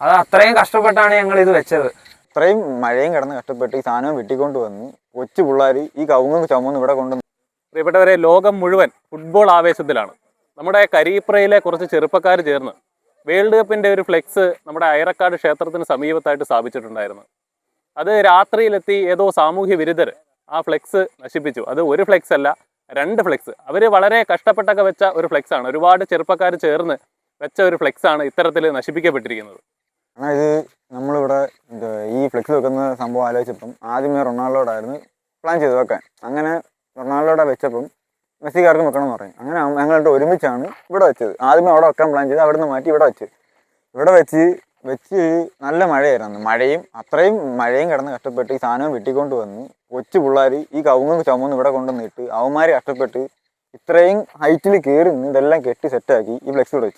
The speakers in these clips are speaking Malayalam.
അത് അത്രയും കഷ്ടപ്പെട്ടാണ് ഞങ്ങൾ ഇത് വെച്ചത്. ഇത്രയും മഴയും കിടന്ന് കഷ്ടപ്പെട്ട് ഈ സാധനം വെട്ടിക്കൊണ്ട് വന്ന് കൊച്ചു പിള്ളേർ ഈ കവുങ്ങ് ചുമന്ന് ഇവിടെ കൊണ്ട്. പ്രിയപ്പെട്ടവരെ, ലോകം മുഴുവൻ ഫുട്ബോൾ ആവേശത്തിലാണ്. നമ്മുടെ കരിയിപ്രയിലെ കുറച്ച് ചെറുപ്പക്കാർ ചേർന്ന് വേൾഡ് കപ്പിൻ്റെ ഒരു ഫ്ലെക്സ് നമ്മുടെ അയറക്കാട് ക്ഷേത്രത്തിന് സമീപത്തായിട്ട് സ്ഥാപിച്ചിട്ടുണ്ടായിരുന്നു. അത് രാത്രിയിലെത്തി ഏതോ സാമൂഹ്യ വിരുദ്ധർ ആ ഫ്ലെക്സ് നശിപ്പിച്ചു. അത് ഒരു ഫ്ലെക്സ് അല്ല, 2 ഫ്ലെക്സ്. അവർ വളരെ കഷ്ടപ്പെട്ടൊക്കെ വെച്ച ഒരു ഫ്ലെക്സ് ആണ്. ഒരുപാട് ചെറുപ്പക്കാർ ചേർന്ന് വെച്ച ഒരു ഫ്ലെക്സ് ആണ് ഇത്തരത്തിൽ നശിപ്പിക്കപ്പെട്ടിരിക്കുന്നത്. ഇത് നമ്മളിവിടെ ഈ ഫ്ലെക്സ് വെക്കുന്ന സംഭവം ആലോചിച്ചപ്പം ആദ്യമേ റൊണാൾഡോടായിരുന്നു പ്ലാൻ ചെയ്ത് വെക്കാൻ. അങ്ങനെ റൊണാൾഡോടെ വെച്ചപ്പം മെസ്സിക്കാർക്കും വെക്കണം എന്ന് പറയും. അങ്ങനെ ഞങ്ങളുടെ ഒരുമിച്ചാണ് ഇവിടെ വെച്ചത്. ആദ്യമേ അവിടെ വെക്കാൻ പ്ലാൻ ചെയ്ത് അവിടെ നിന്ന് മാറ്റി ഇവിടെ വെച്ച് നല്ല മഴയായിരുന്നു. അത്രയും മഴയും കിടന്ന് കഷ്ടപ്പെട്ട് ഈ സാധനം വെട്ടിക്കൊണ്ട് വന്ന് കൊച്ചു പിള്ളേർ ഈ കവുങ്ങ് ചുമന്ന് ഇവിടെ കൊണ്ടുവന്നിട്ട് അവന്മാർ കഷ്ടപ്പെട്ട് ഇത്രയും ഹൈറ്റിൽ കയറി നിന്ന് ഇതെല്ലാം കെട്ടി സെറ്റാക്കി ഈ ഫ്ലെക്സ് ഇവിടെ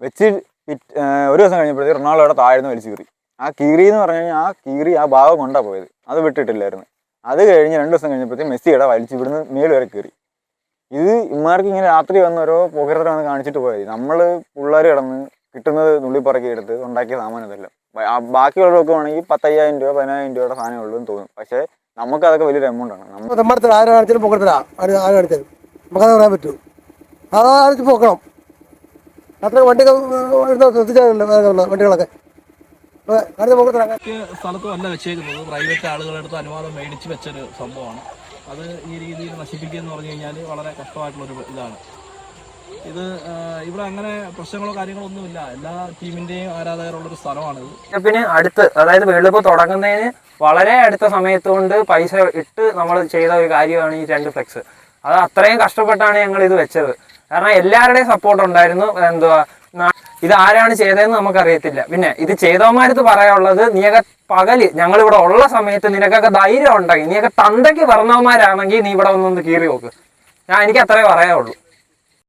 വെച്ച് ഒരു ദിവസം കഴിഞ്ഞപ്പോഴത്തേക്ക് റൊണാൾഡോയുടെ താഴ്ന്ന് വലിച്ചു കീറി. ആ കീറി എന്ന് പറഞ്ഞു കഴിഞ്ഞാൽ ആ ഭാഗം കൊണ്ടാണ് പോയത്. അത് വിട്ടിട്ടില്ലായിരുന്നു. അത് കഴിഞ്ഞ് 2 ദിവസം കഴിഞ്ഞപ്പോഴത്തേക്ക് മെസ്സിയുടെ വലിച്ച് ഇവിടുന്ന് മേല് വരെ കയറി. ഇത് ഇമാർക്ക് ഇങ്ങനെ രാത്രി വന്ന് ഓരോ പുകരത്തിൽ വന്ന് കാണിച്ചിട്ട് പോയത്. നമ്മൾ പിള്ളേർ കിടന്ന് കിട്ടുന്നത് നുള്ളിപ്പറക്കി എടുത്ത് ഉണ്ടാക്കിയ സാമാനം ഇതെല്ലാം. ബാക്കിയുള്ളവർക്ക് വേണമെങ്കിൽ 10,000 രൂപ 15,000 രൂപയുടെ സാധനം ഉള്ളൂ എന്ന് തോന്നും. പക്ഷേ നമുക്ക് അതൊക്കെ വലിയൊരു എമൗണ്ട് ആണ്. നമ്മുടെ ആരും കാണിച്ചാലും പൊക്കത്തില്ല, ആരും കാണിച്ചാലും നമുക്കത് പറയാൻ പറ്റൂ. അതാണിച്ച് പൊക്കണം. അത്ര വണ്ടികൾ ശ്രദ്ധിച്ചാലല്ലോ വണ്ടികളൊക്കെ സ്ഥലത്തുമല്ല വെച്ചേക്കുന്നത്. പ്രൈവറ്റ് ആളുകളെടുത്ത് അനുവാദം മേടിച്ച് വെച്ചൊരു സംഭവമാണ്. അത് ഈ രീതിയിൽ നശിപ്പിക്കുക എന്ന് പറഞ്ഞു കഴിഞ്ഞാൽ വളരെ കഷ്ടമായിട്ടുള്ളൊരു ഇതാണ്. ഇത് ഇവിടെ അങ്ങനെ പ്രശ്നങ്ങളോ കാര്യങ്ങളോ ഒന്നുമില്ല. എല്ലാ ടീമിന്റെയും ആരാധകരുള്ളൊരു സ്ഥലമാണിത്. പിന്നെ അടുത്ത്, അതായത് വേൾഡ് കപ്പ് തുടങ്ങുന്നതിന് വളരെ അടുത്ത സമയത്ത് കൊണ്ട് പൈസ ഇട്ട് നമ്മൾ ചെയ്ത ഒരു കാര്യമാണ് ഈ 2 ഫ്ലെക്സ്. അത് അത്രയും കഷ്ടപ്പെട്ടാണ് ഞങ്ങൾ ഇത് വെച്ചത്. കാരണം എല്ലാവരുടെയും സപ്പോർട്ട് ഉണ്ടായിരുന്നു. ഇത് ആരാണ് ചെയ്തതെന്ന് നമുക്കറിയത്തില്ല. പിന്നെ ഇത് ചെയ്തവന്മാരത്ത് പറയാനുള്ളത്, നീയൊക്കെ പകല് ഞങ്ങളിവിടെ ഉള്ള സമയത്ത് നിനക്കൊക്കെ ധൈര്യം ഉണ്ടെങ്കിൽ, നീയൊക്കെ തന്തയ്ക്ക് പറഞ്ഞവന്മാരാണെങ്കിൽ നീ ഇവിടെ ഒന്നൊന്ന് കീറി നോക്ക്. എനിക്ക് അത്രേ പറയാനുള്ളൂ.